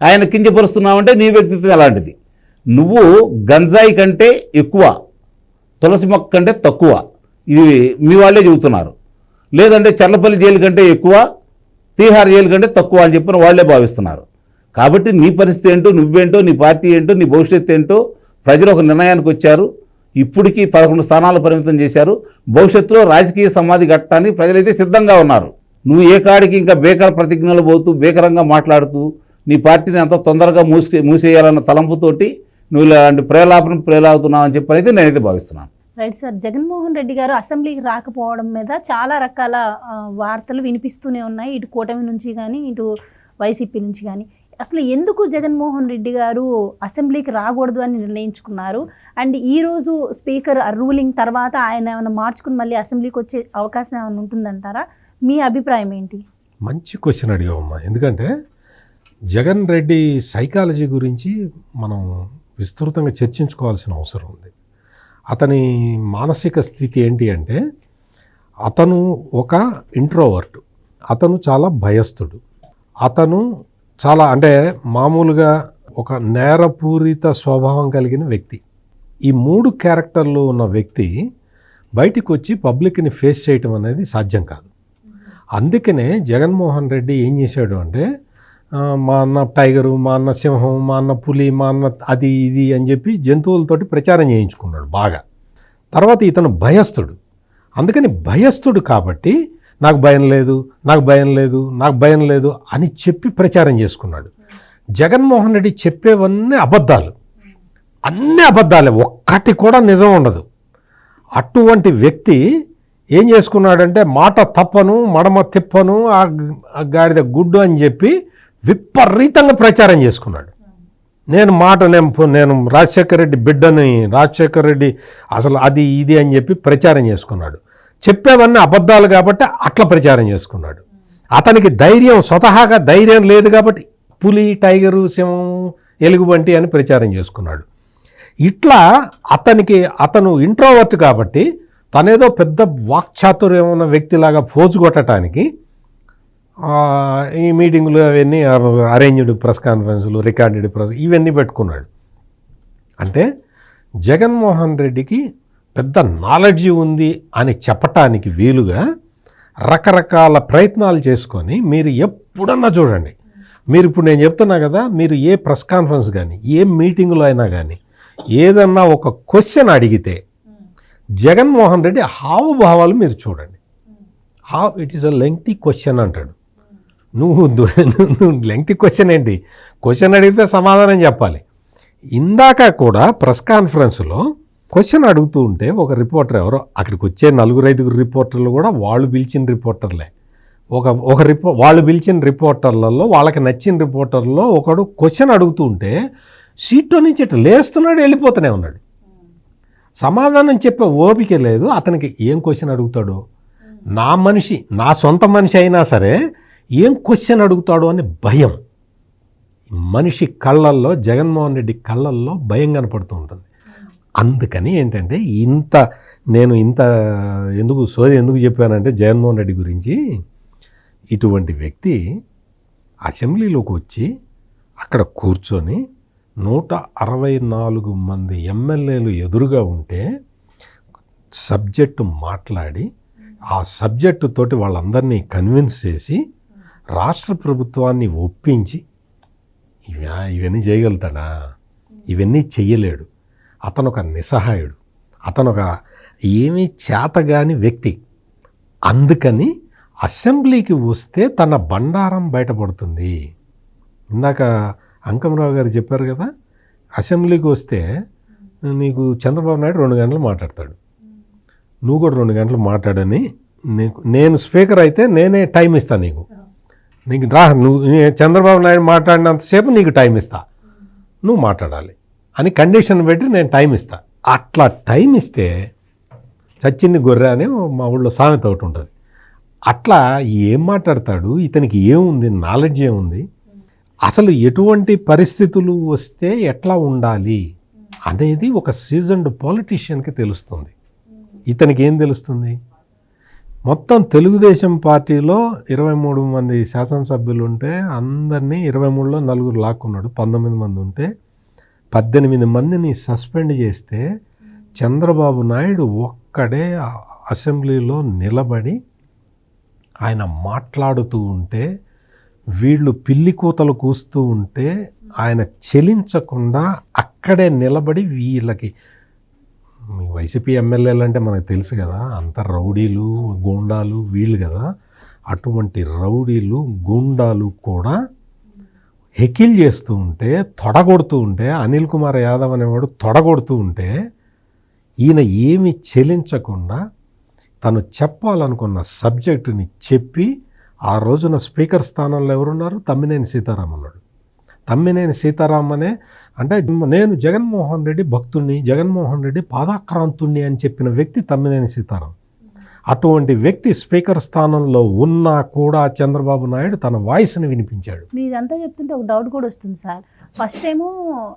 ఆయన కించపరుస్తున్నావంటే నీ వ్యక్తిత్వం ఎలాంటిది. నువ్వు గంజాయి కంటే ఎక్కువ, తులసి మొక్క కంటే తక్కువ, ఇది మీ వాళ్ళే చెబుతున్నారు. లేదంటే చర్లపల్లి జైలు కంటే ఎక్కువ, తీహార్ జైలు కంటే తక్కువ అని చెప్పిన వాళ్ళే భావిస్తున్నారు. కాబట్టి నీ పరిస్థితి ఏంటో, నువ్వేంటో, నీ పార్టీ ఏంటో, నీ భవిష్యత్తు ఏంటో ప్రజలు ఒక నిర్ణయానికి వచ్చారు. ఇప్పటికీ 11 స్థానాలు పరిమితం చేశారు. భవిష్యత్తులో రాజకీయ సమాధి కట్టడానికి ప్రజలైతే సిద్ధంగా ఉన్నారు. నువ్వు ఏ కాడికి ఇంకా బేకర ప్రతిజ్ఞలు పోతూ బేకరంగా మాట్లాడుతూ నీ పార్టీని అంత తొందరగా మూసేయాలన్న తలంపుతోటి నువ్వు ఇలాంటి ప్రేలాగుతున్నావు అని చెప్పి అయితే నేనైతే భావిస్తున్నాను. రైట్ సార్, జగన్మోహన్ రెడ్డి గారు అసెంబ్లీకి రాకపోవడం మీద చాలా రకాల వార్తలు వినిపిస్తూనే ఉన్నాయి, ఇటు కూటమి నుంచి కానీ ఇటు వైసీపీ నుంచి కానీ. అసలు ఎందుకు జగన్మోహన్ రెడ్డి గారు అసెంబ్లీకి రాకూడదు అని నిర్ణయించుకున్నారు? అండ్ ఈరోజు స్పీకర్ రూలింగ్ తర్వాత ఆయన ఏమైనా మార్చుకుని మళ్ళీ అసెంబ్లీకి వచ్చే అవకాశం ఏమైనా ఉంటుందంటారా? మీ అభిప్రాయం ఏంటి? మంచి క్వశ్చన్ అడిగామమ్మా. ఎందుకంటే జగన్ రెడ్డి సైకాలజీ గురించి మనం విస్తృతంగా చర్చించుకోవాల్సిన అవసరం ఉంది. అతని మానసిక స్థితి ఏంటి అంటే, అతను ఒక ఇంట్రోవర్ట్, అతను చాలా భయస్థుడు, అతను చాలా అంటే మామూలుగా ఒక నేరపూరిత స్వభావం కలిగిన వ్యక్తి. ఈ 3 క్యారెక్టర్లు ఉన్న వ్యక్తి బయటికి వచ్చి పబ్లిక్ని ఫేస్ చేయటం అనేది సాధ్యం కాదు. అందుకనే జగన్మోహన్ రెడ్డి ఏం చేశాడు అంటే, మా అన్న టైగరు, మా అన్న సింహం, మా అన్న పులి, మా అన్న అది ఇది అని చెప్పి జంతువులతోటి ప్రచారం చేయించుకున్నాడు బాగా. తర్వాత ఇతను భయస్థుడు, అందుకని భయస్థుడు కాబట్టి నాకు భయం లేదు, నాకు భయం లేదు, నాకు భయం లేదు అని చెప్పి ప్రచారం చేసుకున్నాడు. జగన్మోహన్ రెడ్డి చెప్పేవన్నీ అబద్ధాలు, అన్నీ అబద్ధాలే, ఒక్కటి కూడా నిజం ఉండదు. అటువంటి వ్యక్తి ఏం చేసుకున్నాడంటే, మాట తప్పను మడమ తిప్పను ఆ గాడిద గుడ్డు అని చెప్పి విపరీతంగా ప్రచారం చేసుకున్నాడు. నేను రాజశేఖర రెడ్డి బిడ్డని, రాజశేఖర రెడ్డి అసలు అది ఇది అని చెప్పి ప్రచారం చేసుకున్నాడు. చెప్పేవన్నీ అబద్ధాలు కాబట్టి అట్లా ప్రచారం చేసుకున్నాడు. అతనికి ధైర్యం, స్వతహాగా ధైర్యం లేదు కాబట్టి పులి, టైగరు, సింహం, ఎలుగుబంటి అని ప్రచారం చేసుకున్నాడు. ఇట్లా అతను ఇంట్రోవర్ట్ కాబట్టి తనేదో పెద్ద వాక్చాతుర్యం ఉన్న వ్యక్తిలాగా పోజు కొట్టడానికి ఈ మీటింగులు అవన్నీ అరేంజ్డ్ ప్రెస్ కాన్ఫరెన్సులు, రికార్డెడ్ ప్రెస్ ఇవన్నీ పెట్టుకున్నాడు. అంటే జగన్మోహన్ రెడ్డికి పెద్ద నాలెడ్జి ఉంది అని చెప్పటానికి వీలుగా రకరకాల ప్రయత్నాలు చేసుకొని, మీరు ఎప్పుడన్నా చూడండి, మీరు ఇప్పుడు నేను చెప్తున్నా కదా, మీరు ఏ ప్రెస్ కాన్ఫరెన్స్ కానీ ఏ మీటింగులో అయినా కానీ ఏదన్నా ఒక క్వశ్చన్ అడిగితే జగన్మోహన్ రెడ్డి హావభావాలు మీరు చూడండి. It is a lengthy question అంటాడు. నువ్వు లెంగ్తీ క్వశ్చన్ ఏంటి? క్వశ్చన్ అడిగితే సమాధానం చెప్పాలి. ఇందాక కూడా ప్రెస్ కాన్ఫరెన్స్లో క్వశ్చన్ అడుగుతూ ఉంటే ఒక రిపోర్టర్, ఎవరో అక్కడికి వచ్చే 4-5 రిపోర్టర్లు కూడా వాళ్ళు పిలిచిన రిపోర్టర్లే. వాళ్ళు పిలిచిన రిపోర్టర్లలో వాళ్ళకి నచ్చిన రిపోర్టర్లో ఒకడు క్వశ్చన్ అడుగుతూ ఉంటే సీట్లో నుంచి ఇట్లా లేస్తున్నాడు, వెళ్ళిపోతూనే ఉన్నాడు. సమాధానం చెప్పే ఓపిక లేదు అతనికి. ఏం క్వశ్చన్ అడుగుతాడో, నా సొంత మనిషి అయినా సరే ఏం క్వశ్చన్ అడుగుతాడో అని భయం. మనిషి కళ్ళల్లో, జగన్మోహన్ రెడ్డి కళ్ళల్లో భయం కనపడుతూ ఉంటుంది. అందుకని ఏంటంటే నేను ఎందుకు చెప్పానంటే జగన్మోహన్ రెడ్డి గురించి, ఇటువంటి వ్యక్తి అసెంబ్లీలోకి వచ్చి అక్కడ కూర్చొని 164 మంది ఎమ్మెల్యేలు ఎదురుగా ఉంటే సబ్జెక్టు మాట్లాడి ఆ సబ్జెక్టు తోటి వాళ్ళందరినీ కన్విన్స్ చేసి రాష్ట్ర ప్రభుత్వాన్ని ఒప్పించి ఇవన్నీ చేయగలుగుతాడా? ఇవన్నీ చెయ్యలేడు. అతను ఒక నిస్సహాయుడు, అతను ఒక ఏమీ చేతగాని వ్యక్తి. అందుకని అసెంబ్లీకి వస్తే తన బండారం బయటపడుతుంది. ఇందాక అంకమరావు గారు చెప్పారు కదా, అసెంబ్లీకి వస్తే నీకు చంద్రబాబు నాయుడు 2 గంటలు మాట్లాడతాడు, నువ్వు కూడా 2 గంటలు మాట్లాడని, నేను స్పీకర్ అయితే నేనే టైం ఇస్తాను నీకు నువ్వు చంద్రబాబు నాయుడు మాట్లాడినంతసేపు నీకు టైం ఇస్తా, నువ్వు మాట్లాడాలి అని కండిషన్ పెట్టి నేను టైం ఇస్తా. అట్లా టైం ఇస్తే చచ్చింది గొర్రె అని మా ఊళ్ళో సామెత ఒకటి ఉంటుంది. అట్లా ఏం మాట్లాడతాడు, ఇతనికి ఏముంది, నాలెడ్జ్ ఏముంది, అసలు ఎటువంటి పరిస్థితులు వస్తే ఎట్లా ఉండాలి అనేది ఒక సీజన్డ్ పొలిటీషియన్కి తెలుస్తుంది. ఇతనికి ఏం తెలుస్తుంది? మొత్తం తెలుగుదేశం పార్టీలో 23 మంది శాసనసభ్యులు ఉంటే అందరినీ 23లో 4 లాక్కున్నాడు. 19 మంది ఉంటే 18 మందిని సస్పెండ్ చేస్తే చంద్రబాబు నాయుడు ఒక్కడే అసెంబ్లీలో నిలబడి ఆయన మాట్లాడుతూ ఉంటే, వీళ్ళు పిల్లి కూతలు కూస్తూ ఉంటే ఆయన చెలించకుండా అక్కడే నిలబడి వీళ్ళకి, వైసీపీ ఎమ్మెల్యేలు అంటే మనకు తెలుసు కదా, అంత రౌడీలు గూండాలు వీళ్ళు కదా, అటువంటి రౌడీలు గూండాలు కూడా హెకిల్ చేస్తూ ఉంటే, తొడగొడుతూ ఉంటే, అనిల్ కుమార్ యాదవ్ అనేవాడు తొడగొడుతూ ఉంటే ఈయన ఏమి చెలించకుండా తను చెప్పాలనుకున్న సబ్జెక్టుని చెప్పి, ఆ రోజున స్పీకర్ స్థానంలో ఎవరున్నారు? తమ్మినేని సీతారాం ఉన్నాడు. తమ్మినేని సీతారాం అనే అంటే నేను జగన్మోహన్ రెడ్డి భక్తుణ్ణి, జగన్మోహన్ రెడ్డి పాదాక్రాంతుణ్ణి అని చెప్పిన వ్యక్తి తమ్మినేని సీతారాం. అటువంటి వ్యక్తి స్పీకర్ స్థానంలో ఉన్నా కూడా చంద్రబాబు నాయుడు తన వాయిస్ని వినిపించాడు. మీదంతా చెప్తుంటే ఒక డౌట్ కూడా వస్తుంది సార్. ఫస్ట్ ఏమో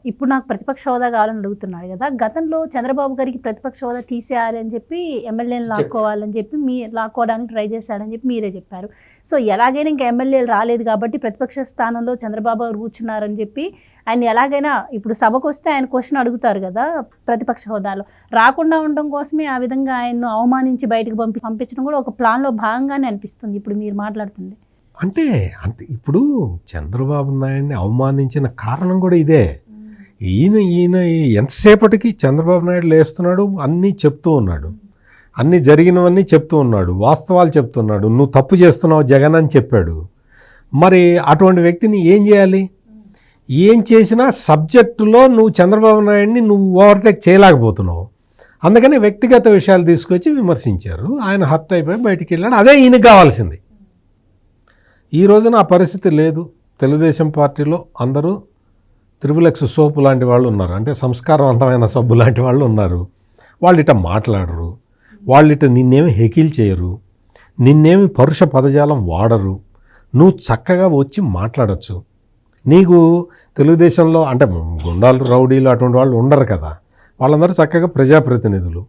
ఇప్పుడు నాకు ప్రతిపక్ష హోదా కావాలని అడుగుతున్నాడు కదా, గతంలో చంద్రబాబు గారికి ప్రతిపక్ష హోదా తీసేయాలి అని చెప్పి ఎమ్మెల్యేలు లాక్కోవాలని చెప్పి లాక్కోవడానికి ట్రై చేశాడని చెప్పి మీరే చెప్పారు. సో ఎలాగైనా ఇంకా ఎమ్మెల్యేలు రాలేదు కాబట్టి ప్రతిపక్ష స్థానంలో చంద్రబాబు గారు కూర్చున్నారని చెప్పి ఆయన ఎలాగైనా ఇప్పుడు సభకు వస్తే ఆయన క్వశ్చన్ అడుగుతారు కదా ప్రతిపక్ష హోదాలో, రాకుండా ఉండడం కోసమే ఆ విధంగా ఆయన్ను అవమానించి బయటకు పంపించడం కూడా ఒక ప్లాన్లో భాగంగానే అనిపిస్తుంది ఇప్పుడు మీరు మాట్లాడుతుంది. అంటే ఇప్పుడు చంద్రబాబు నాయుడిని అవమానించిన కారణం కూడా ఇదే. ఈయన ఎంతసేపటికి చంద్రబాబు నాయుడు లేస్తున్నాడు, అన్నీ చెప్తూ ఉన్నాడు, అన్నీ జరిగినవన్నీ చెప్తూ ఉన్నాడు, వాస్తవాలు చెప్తున్నాడు, నువ్వు తప్పు చేస్తున్నావు జగన్ అని చెప్పాడు. మరి అటువంటి వ్యక్తిని ఏం చేయాలి? ఏం చేసినా సబ్జెక్టులో నువ్వు చంద్రబాబు నాయుడిని నువ్వు ఓవర్టేక్ చేయలేకపోతున్నావు. అందుకని వ్యక్తిగత విషయాలు తీసుకొచ్చి విమర్శించారు. ఆయన హర్ట్ అయిపోయి బయటికి వెళ్ళాడు. అదే ఈయనకు కావాల్సింది. ఈ రోజున ఆ పరిస్థితి లేదు. తెలుగుదేశం పార్టీలో అందరూ త్రిబుల్ సోపు లాంటి వాళ్ళు ఉన్నారు, అంటే సంస్కారవంతమైన సబ్బు లాంటి వాళ్ళు ఉన్నారు. వాళ్ళు ఇట మాట్లాడరు, వాళ్ళు ఇట నిన్నేమి హెకిల్ చేయరు, నిన్నేమి పరుష పదజాలం వాడరు. నువ్వు చక్కగా వచ్చి మాట్లాడచ్చు. నీకు తెలుగుదేశంలో అంటే గుండాలు రౌడీలు అటువంటి వాళ్ళు ఉండరు కదా, వాళ్ళందరూ చక్కగా ప్రజాప్రతినిధులు,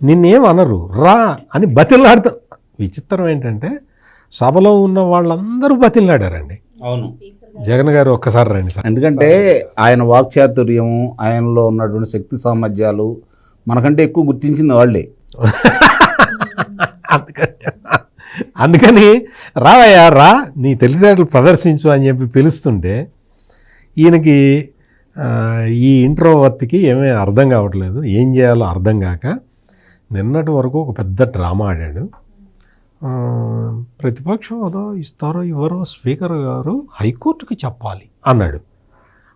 నిన్నేం అనరు, రా అని బతిలాడుతా. విచిత్రం ఏంటంటే సభలో ఉన్న వాళ్ళందరూ బతిలాడారండి. అవును, జగన్ గారు ఒక్కసారి రండి సార్. ఎందుకంటే ఆయన వాక్చాతుర్యము, ఆయనలో ఉన్నటువంటి శక్తి సామర్థ్యాలు మనకంటే ఎక్కువ గుర్తించింది వాళ్ళే. అందుకని రావయ్యా రా, నీ తెలివితేటలు ప్రదర్శించు అని చెప్పి పిలుస్తుంటే ఈయనకి ఈ ఇంట్రోవర్ట్కి ఏమీ అర్థం కావట్లేదు, ఏం చేయాలో అర్థం కాక నిన్నటి వరకు ఒక పెద్ద డ్రామా ఆడాడు. ప్రతిపక్షం హోదా ఇస్తారో ఇవ్వరో స్పీకర్ గారు హైకోర్టుకి చెప్పాలి అన్నాడు.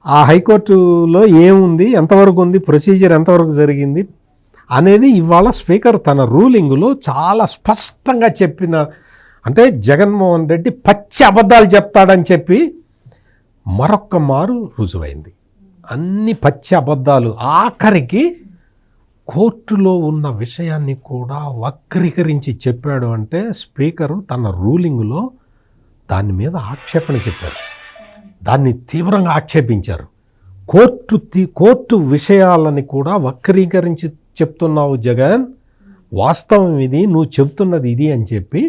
ఆ హైకోర్టులో ఏముంది, ఎంతవరకు ఉంది, ప్రొసీజర్ ఎంతవరకు జరిగింది అనేది ఇవాళ స్పీకర్ తన రూలింగ్లో చాలా స్పష్టంగా చెప్పిన, అంటే జగన్మోహన్ రెడ్డి పచ్చి అబద్ధాలు చెప్తాడని చెప్పి మరొక్క మారు రుజువైంది. అన్ని పచ్చి అబద్ధాలు. ఆఖరికి కోర్టులో ఉన్న విషయాన్ని కూడా వక్రీకరించి చెప్పాడు. అంటే స్పీకరు తన రూలింగ్లో దాని మీద ఆక్షేపణ చెప్పారు, దాన్ని తీవ్రంగా ఆక్షేపించారు. కోర్టు విషయాలని కూడా వక్రీకరించి చెప్తున్నావు జగన్, వాస్తవం ఇది, నువ్వు చెప్తున్నది ఇది అని చెప్పి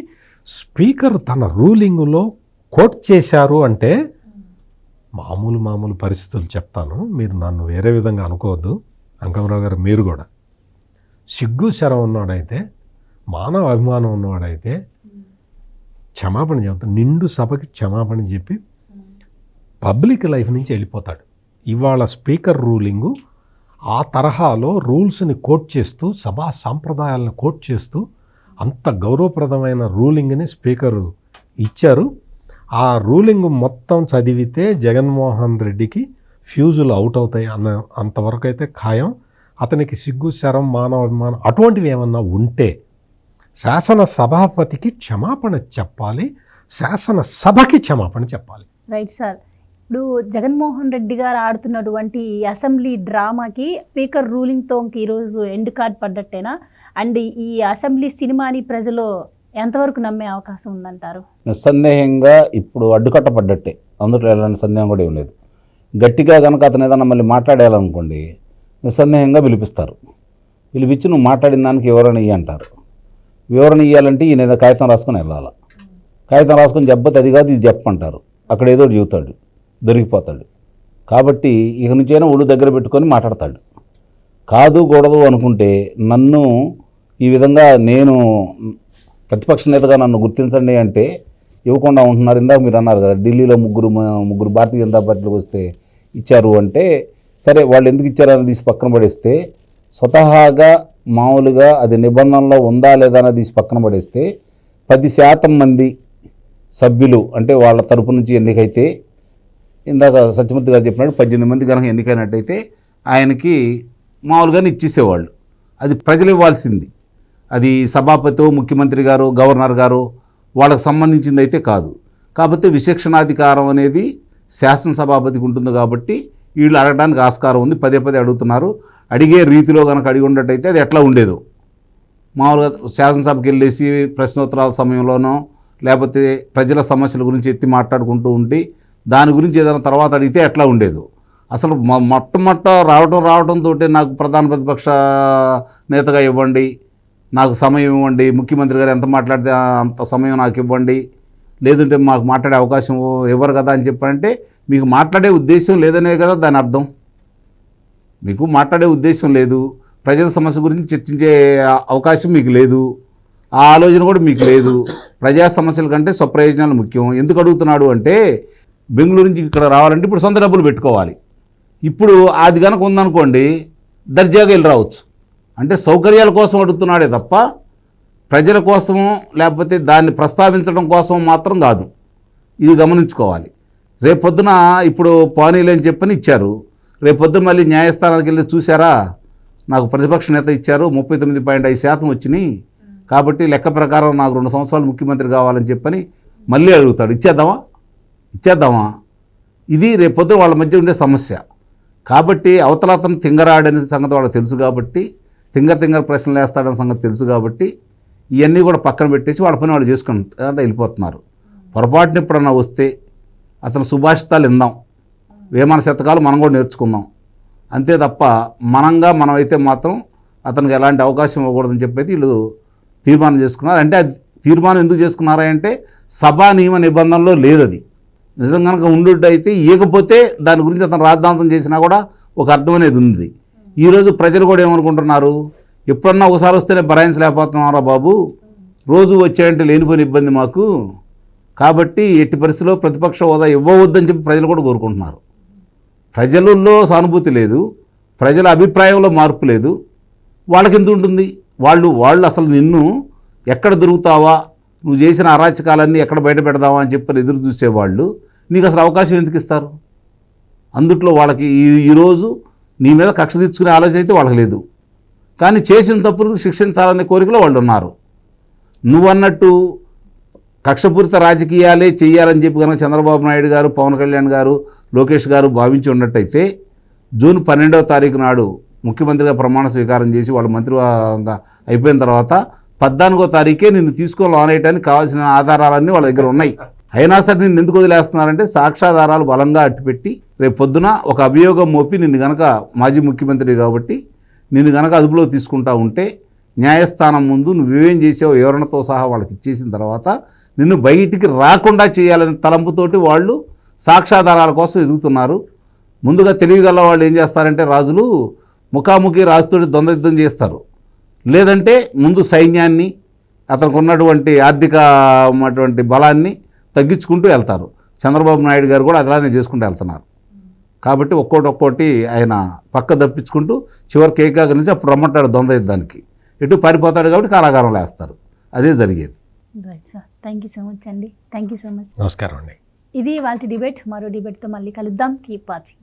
స్పీకర్ తన రూలింగ్లో కోట్ చేశారు. అంటే మామూలు పరిస్థితులు చెప్తాను, మీరు నన్ను వేరే విధంగా అనుకోవద్దు. అంకమరావు గారు మీరు కూడా సిగ్గు శరం ఉన్నవాడైతే, మానవ అభిమానం ఉన్నవాడైతే క్షమాపణ చెప్తాడు, నిండు సభకి క్షమాపణ చెప్పి పబ్లిక్ లైఫ్ నుంచి వెళ్ళిపోతాడు. ఇవాళ స్పీకర్ రూలింగు ఆ తరహాలో రూల్స్ని కోట్ చేస్తూ, సభా సాంప్రదాయాలను కోట్ చేస్తూ అంత గౌరవప్రదమైన రూలింగ్ని స్పీకరు ఇచ్చారు. ఆ రూలింగ్ మొత్తం చదివితే జగన్మోహన్ రెడ్డికి ఫ్యూజులు అవుట్ అవుతాయి అన్న అంతవరకు అయితే ఖాయం. అతనికి సిగ్గు శరం మానవాభిమానం అటువంటివి ఏమన్నా ఉంటే శాసన సభాపతికి క్షమాపణ చెప్పాలి, శాసనసభకి క్షమాపణ చెప్పాలి. Right sir. ఇప్పుడు జగన్మోహన్ రెడ్డి గారు ఆడుతున్నటువంటి అసెంబ్లీ డ్రామాకి స్పీకర్ రూలింగ్తో ఈరోజు ఎండ్ కార్డ్ పడ్డట్టేనా? అండ్ ఈ అసెంబ్లీ సినిమాని ప్రజలు ఎంతవరకు నమ్మే అవకాశం ఉందంటారు? నిస్సందేహంగా ఇప్పుడు అడ్డుకట్టపడ్డట్టే, అందులో ఎలాంటి సందేహం కూడా ఏం లేదు. గట్టిగా కనుక అతను ఏదన్నా మళ్ళీ మాట్లాడేయాలనుకోండి, నిస్సందేహంగా పిలిపిస్తారు. పిలిపించి నువ్వు మాట్లాడిన దానికి వివరణ ఇయ్యి అంటారు. వివరణ ఇవ్వాలంటే ఈయన ఏదో కాగితం రాసుకొని వెళ్ళాలి. కాగితం రాసుకొని చెప్పబోతే అది కాదు ఇది చెప్పమంటారు. అక్కడ ఏదో ఒకటి చెబుతాడు, దొరికిపోతాడు. కాబట్టి ఇక నుంచైనా ఒళ్ళు దగ్గర పెట్టుకొని మాట్లాడతాడు. కాదు కూడదు అనుకుంటే నన్ను ఈ విధంగా నేను ప్రతిపక్ష నేతగా నన్ను గుర్తించండి అంటే ఇవ్వకుండా ఉంటున్నారు. ఇందాక మీరు అన్నారు కదా, ఢిల్లీలో ముగ్గురు భారతీయ జనతా పార్టీలోకి వస్తే ఇచ్చారు అంటే, సరే వాళ్ళు ఎందుకు ఇచ్చారని తీసి పక్కన పడేస్తే, స్వతహాగా మామూలుగా అది నిబంధనలో ఉందా లేదా అని తీసి పక్కన పడేస్తే 10% మంది సభ్యులు అంటే వాళ్ళ తరపు నుంచి ఎన్నికైతే, ఇందాక సత్యమూర్తి గారు చెప్పినట్టు 18 మంది కనుక ఎన్నికైనట్టయితే ఆయనకి మామూలుగానే ఇచ్చేసేవాళ్ళు. అది ప్రజలు ఇవ్వాల్సింది. అది సభాపతి, ముఖ్యమంత్రి గారు, గవర్నర్ గారు వాళ్ళకు సంబంధించింది అయితే కాదు. కాకపోతే విచక్షణాధికారం అనేది శాసనసభాపతికి ఉంటుంది కాబట్టి వీళ్ళు అడగడానికి ఆస్కారం ఉంది. పదే అడుగుతున్నారు. అడిగే రీతిలో కనుక అడిగి ఉన్నట్టయితే అది ఎట్లా ఉండేదో, మామూలుగా శాసనసభకి వెళ్ళేసి ప్రశ్నోత్తరాల సమయంలోనో లేకపోతే ప్రజల సమస్యల గురించి ఎత్తి మాట్లాడుకుంటూ ఉండి దాని గురించి ఏదైనా తర్వాత అడిగితే ఎట్లా ఉండేదో. అసలు మొట్టమొదట రావడంతో నాకు ప్రధాన ప్రతిపక్ష నేతగా ఇవ్వండి, నాకు సమయం ఇవ్వండి, ముఖ్యమంత్రి గారు ఎంత మాట్లాడితే అంత సమయం నాకు ఇవ్వండి, లేదంటే మాకు మాట్లాడే అవకాశం ఇవ్వరు కదా అని చెప్పంటే, మీకు మాట్లాడే ఉద్దేశం లేదనే కదా దాని అర్థం. మీకు మాట్లాడే ఉద్దేశం లేదు, ప్రజల సమస్య గురించి చర్చించే అవకాశం మీకు లేదు, ఆ ఆలోచన కూడా మీకు లేదు. ప్రజా సమస్యల కంటే స్వప్రయోజనాలు ముఖ్యం. ఎందుకు అడుగుతున్నాడు అంటే, బెంగళూరు నుంచి ఇక్కడ రావాలంటే ఇప్పుడు సొంత డబ్బులు పెట్టుకోవాలి. ఇప్పుడు అది కనుక ఉందనుకోండి దర్జాగా వెళ్ళి రావచ్చు. అంటే సౌకర్యాల కోసం అడుగుతున్నాడే తప్ప ప్రజల కోసమో లేకపోతే దాన్ని ప్రస్తావించడం కోసం మాత్రం కాదు. ఇది గమనించుకోవాలి. రేపొద్దున ఇప్పుడు పానీలు అని చెప్పని ఇచ్చారు, రేపొద్దున మళ్ళీ న్యాయస్థానానికి వెళ్ళి చూసారా, నాకు ప్రతిపక్ష నేత ఇచ్చారు 39.5% వచ్చినాయి, కాబట్టి లెక్క ప్రకారం నాకు 2 సంవత్సరాలు ముఖ్యమంత్రి కావాలని చెప్పని మళ్ళీ అడుగుతాడు. ఇచ్చేద్దామా? ఇది రేపొద్దున వాళ్ళ మధ్య ఉండే సమస్య. కాబట్టి అవతలాతను తింగరాడనే సంగతి వాళ్ళకి తెలుసు కాబట్టి, తింగర ప్రశ్నలు వేస్తాడనే సంగతి తెలుసు కాబట్టి ఇవన్నీ కూడా పక్కన పెట్టేసి వాళ్ళ పని వాళ్ళు చేసుకుంటూ వెళ్ళిపోతున్నారు. పొరపాటున ఎప్పుడన్నా వస్తే అతను సుభాషితాలు విందాం, వేమన శతకాలు మనం కూడా నేర్చుకుందాం, అంతే తప్ప మనమైతే మాత్రం అతనికి ఎలాంటి అవకాశం ఇవ్వకూడదని చెప్పేసి వీళ్ళు తీర్మానం చేసుకున్నారు. అంటే అది తీర్మానం ఎందుకు చేసుకున్నారా అంటే సభా నియమ నిబంధనలో లేదు. అది నిజం కనుక ఉండుంటే ఇవ్వకపోతే దాని గురించి అతను రాద్ధాంతం చేసినా కూడా ఒక అర్థం అనేది ఉంది. ఈరోజు ప్రజలు కూడా ఏమనుకుంటున్నారు, ఎప్పుడన్నా ఒకసారి వస్తేనే భరాయించలేకపోతున్నారా బాబు, రోజు వచ్చాయంటే లేనిపోయిన ఇబ్బంది మాకు, కాబట్టి ఎట్టి పరిస్థితిలో ప్రతిపక్ష హోదా ఇవ్వవద్దని చెప్పి ప్రజలు కూడా కోరుకుంటున్నారు. ప్రజలలో సానుభూతి లేదు, ప్రజల అభిప్రాయంలో మార్పు లేదు. వాళ్ళకి ఎంత ఉంటుంది? వాళ్ళు అసలు నిన్ను ఎక్కడ దొరుకుతావా, నువ్వు చేసిన అరాచకాలన్నీ ఎక్కడ బయట పెడదావా అని చెప్పి ఎదురు చూసేవాళ్ళు నీకు అసలు అవకాశం ఎందుకు ఇస్తారు? అందుట్లో వాళ్ళకి ఈరోజు నీ మీద కక్ష తీర్చుకునే ఆలోచన అయితే వాళ్ళకి లేదు. కానీ చేసిన తప్పులకు శిక్షించాలనే కోరికలో వాళ్ళు ఉన్నారు. నువ్వన్నట్టు కక్షపూరిత రాజకీయాలే చేయాలని చెప్పి కనుక చంద్రబాబు నాయుడు గారు, పవన్ కళ్యాణ్ గారు, లోకేష్ గారు భావించి ఉన్నట్టయితే జూన్ 12వ తారీఖు నాడు ముఖ్యమంత్రిగా ప్రమాణ స్వీకారం చేసి వాళ్ళు మంత్రిగా అయిపోయిన తర్వాత 14వ తారీఖే నిన్ను తీసుకొని లోనేయడానికి కావాల్సిన ఆధారాలన్నీ వాళ్ళ దగ్గర ఉన్నాయి. అయినా సరే నిన్ను ఎందుకు వదిలేస్తున్నారంటే సాక్ష్యాధారాలు బలంగా అట్టుపెట్టి రేపు పొద్దున ఒక అభియోగం మోపి నిన్ను గనక మాజీ ముఖ్యమంత్రి కాబట్టి నిన్ను గనక అదుపులో తీసుకుంటా ఉంటే న్యాయస్థానం ముందు నువ్వేం చేసావో వివరణతో సహా వాళ్ళకి ఇచ్చేసిన తర్వాత నిన్ను బయటికి రాకుండా చేయాలనే తలంపుతోటి వాళ్ళు సాక్ష్యాధారాల కోసం ఎదుగుతున్నారు. ముందుగా తెలివిగల వాళ్ళు ఏం చేస్తారంటే రాజులు ముఖాముఖి రాజుతోటి ద్వంద్వయుద్ధం చేస్తారు, లేదంటే ముందు సైన్యాన్ని అతనికి ఉన్నటువంటి ఆర్థికమైనటువంటి బలాన్ని తగ్గించుకుంటూ వెళ్తారు. చంద్రబాబు నాయుడు గారు కూడా అలానే చేసుకుంటూ వెళ్తున్నారు. కాబట్టి ఒక్కోటి ఆయన పక్క తప్పించుకుంటూ చివరికి ఏకాగ్ర నుంచి అప్పుడు రమ్మంటాడు ద్వంద్వ యుద్ధానికి, ఎటు పారిపోతాడు కాబట్టి కారాగారంలో వేస్తారు. అదే జరిగేది. Right sir, thank you so much అండి. Thank you so much. నమస్కారం అండి. ఇది వాళ్ళ డిబేట్. మరో డిబేట్తో మళ్ళీ కలుద్దాం. Keep watching.